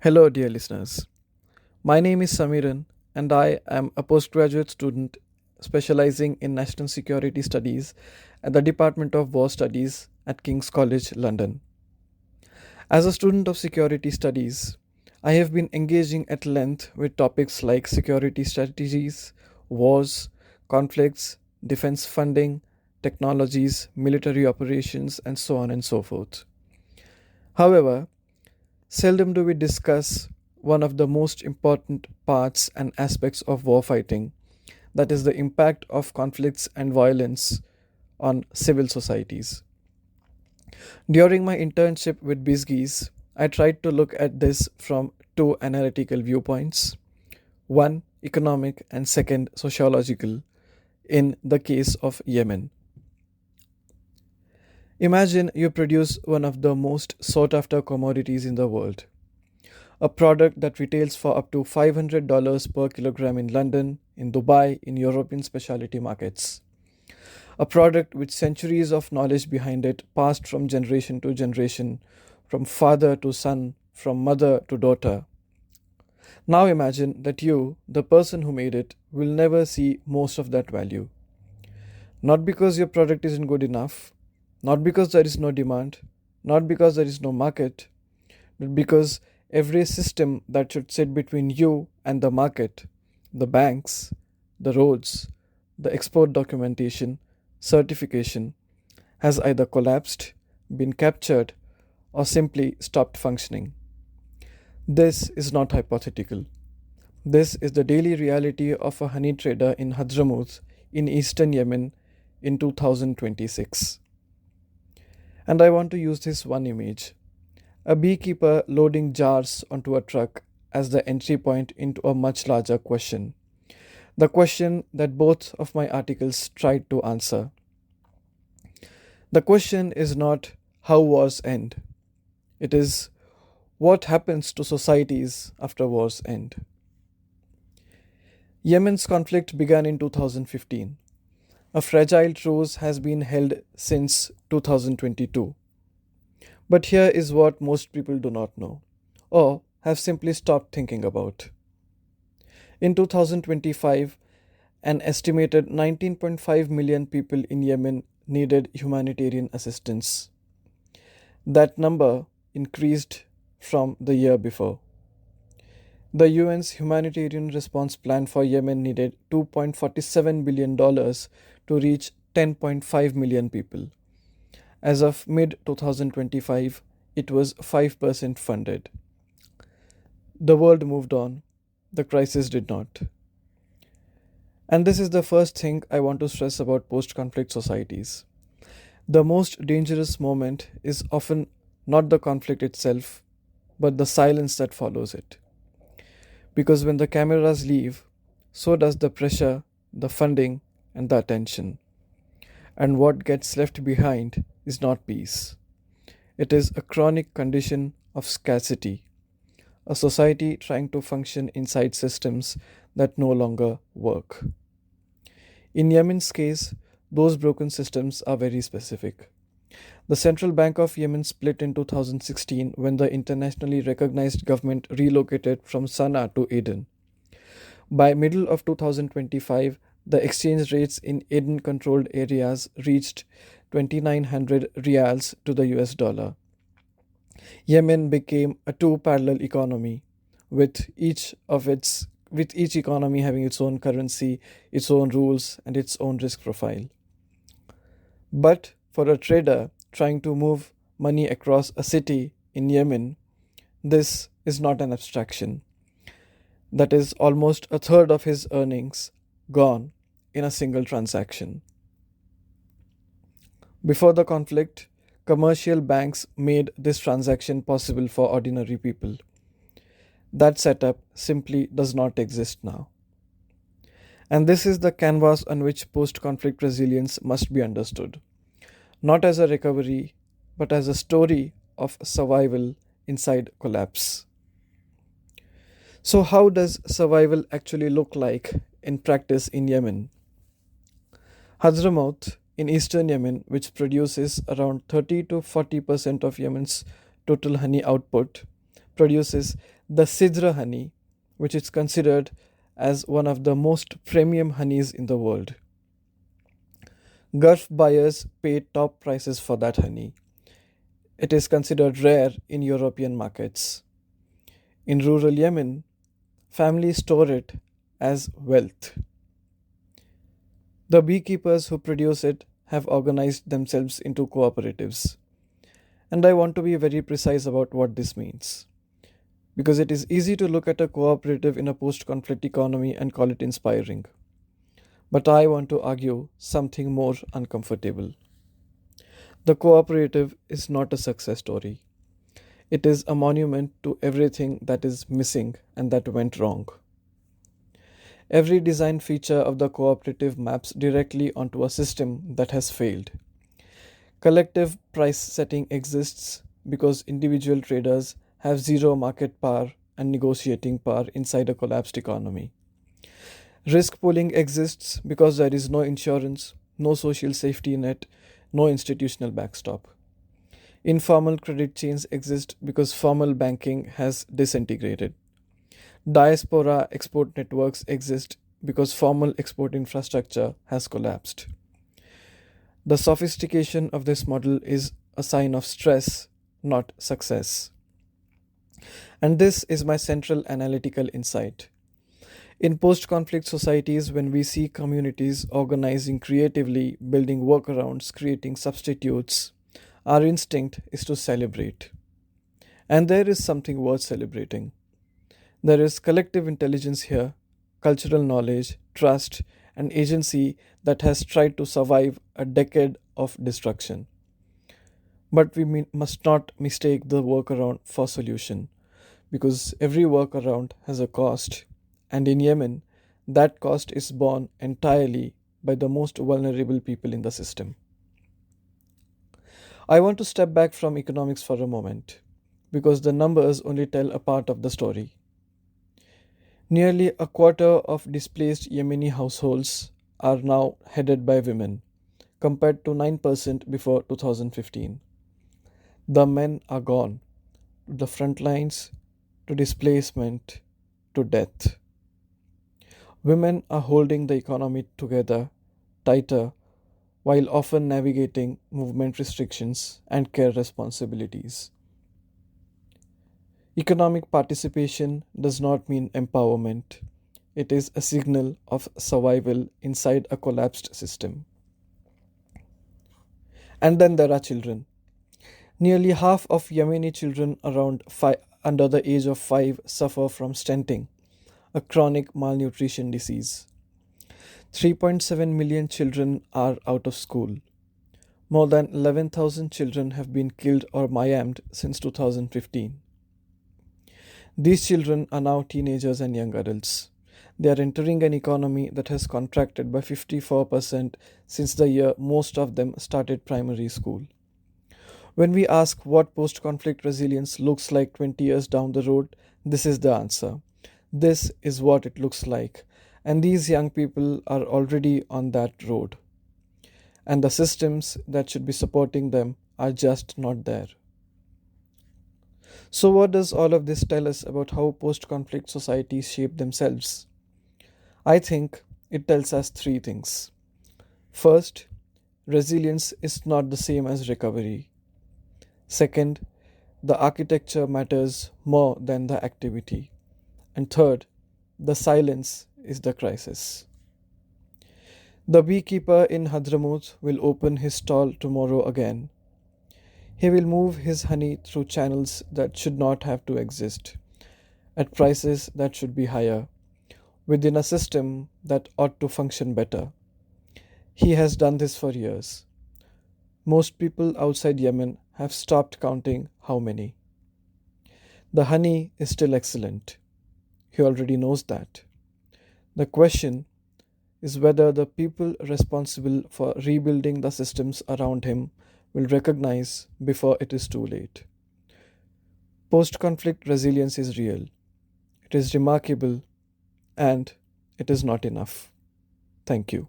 Hello, dear listeners. My name is Samiran, and I am a postgraduate student specializing in national security studies at the Department of War Studies at King's College, London. As a student of security studies, I have been engaging at length with topics like security strategies, wars, conflicts, defense funding, technologies, military operations, and so on and so forth. However, seldom do we discuss one of the most important parts and aspects of warfighting, that is, the impact of conflicts and violence on civil societies. During my internship with BizGees, I tried to look at this from two analytical viewpoints: one, economic, and second, sociological, in the case of Yemen. Imagine you produce one of the most sought after commodities in the world, a product that retails for up to $500 per kilogram in London, in Dubai, in European specialty markets. A product with centuries of knowledge behind it, passed from generation to generation, from father to son, from mother to daughter. Now imagine that you, the person who made it, will never see most of that value. Not because your product isn't good enough, not because there is no demand, not because there is no market, but because every system that should sit between you and the market, the banks, the roads, the export documentation, certification, has either collapsed, been captured, or simply stopped functioning. This is not hypothetical. This is the daily reality of a honey trader in Hadramaut in eastern Yemen in 2026. And I want to use this one image: a beekeeper loading jars onto a truck as the entry point into a much larger question. The question that both of my articles tried to answer. The question is not how wars end, it is what happens to societies after wars end. Yemen's conflict began in 2015. A fragile truce has been held since 2022. But here is what most people do not know, or have simply stopped thinking about. In 2025, an estimated 19.5 million people in Yemen needed humanitarian assistance. That number increased from the year before. The UN's humanitarian response plan for Yemen needed $2.47 billion to reach 10.5 million people. As of mid 2025, it was 5% funded. The world moved on, the crisis did not. And this is the first thing I want to stress about post conflict societies. The most dangerous moment is often not the conflict itself, but the silence that follows it. Because when the cameras leave, so does the pressure, the funding, and the attention. And what gets left behind is not peace. It is a chronic condition of scarcity, a society trying to function inside systems that no longer work. In Yemen's case, those broken systems are very specific. The Central Bank of Yemen split in 2016 when the internationally recognized government relocated from Sana'a to Aden. By middle of 2025, the exchange rates in Aden controlled areas reached 2900 rials to the US dollar. Yemen became a two parallel economy with each economy having its own currency, its own rules, and its own risk profile. But for a trader trying to move money across a city in Yemen, this is not an abstraction. That is almost a third of his earnings gone in a single transaction. Before the conflict, commercial banks made this transaction possible for ordinary people. That setup simply does not exist now. And this is the canvas on which post conflict resilience must be understood, not as a recovery, but as a story of survival inside collapse. So, how does survival actually look like in practice in Yemen? Hadramaut in eastern Yemen, which produces around 30 to 40% of Yemen's total honey output, produces the Sidra honey, which is considered as one of the most premium honeys in the world. Gulf buyers pay top prices for that honey. It is considered rare in European markets. In rural Yemen, families store it as wealth. The beekeepers who produce it have organized themselves into cooperatives. And I want to be very precise about what this means. Because it is easy to look at a cooperative in a post conflict economy and call it inspiring. But I want to argue something more uncomfortable. The cooperative is not a success story. It is a monument to everything that is missing and that went wrong. Every design feature of the cooperative maps directly onto a system that has failed. Collective price setting exists because individual traders have zero market power and negotiating power inside a collapsed economy. Risk pooling exists because there is no insurance, no social safety net, no institutional backstop. Informal credit chains exist because formal banking has disintegrated. Diaspora export networks exist because formal export infrastructure has collapsed. The sophistication of this model is a sign of stress, not success. And this is my central analytical insight. In post conflict societies, when we see communities organizing creatively, building workarounds, creating substitutes, our instinct is to celebrate. And there is something worth celebrating. There is collective intelligence here, cultural knowledge, trust, and agency that has tried to survive a decade of destruction. But we must not mistake the workaround for solution, because every workaround has a cost, and in Yemen, that cost is borne entirely by the most vulnerable people in the system. I want to step back from economics for a moment, because the numbers only tell a part of the story. Nearly a quarter of displaced Yemeni households are now headed by women, compared to 9% before 2015. The men are gone to the front lines, to displacement, to death. Women are holding the economy together tighter while often navigating movement restrictions and care responsibilities. Economic participation does not mean empowerment. It is a signal of survival inside a collapsed system. And then there are children. Nearly half of Yemeni children under the age of 5 suffer from stenting, a chronic malnutrition disease. 3.7 million children are out of school. More than 11,000 children have been killed or maimed since 2015. These children are now teenagers and young adults. They are entering an economy that has contracted by 54% since the year most of them started primary school. When we ask what post conflict resilience looks like 20 years down the road, this is the answer. This is what it looks like. And these young people are already on that road. And the systems that should be supporting them are just not there. So, what does all of this tell us about how post conflict societies shape themselves? I think it tells us three things. First, resilience is not the same as recovery. Second, the architecture matters more than the activity. And third, the silence is the crisis. The beekeeper in Hadramaut will open his stall tomorrow again. He will move his honey through channels that should not have to exist, at prices that should be higher, within a system that ought to function better. He has done this for years. Most people outside Yemen have stopped counting how many. The honey is still excellent. He already knows that. The question is whether the people responsible for rebuilding the systems around him will recognize before it is too late. Post conflict resilience is real, it is remarkable, and it is not enough. Thank you.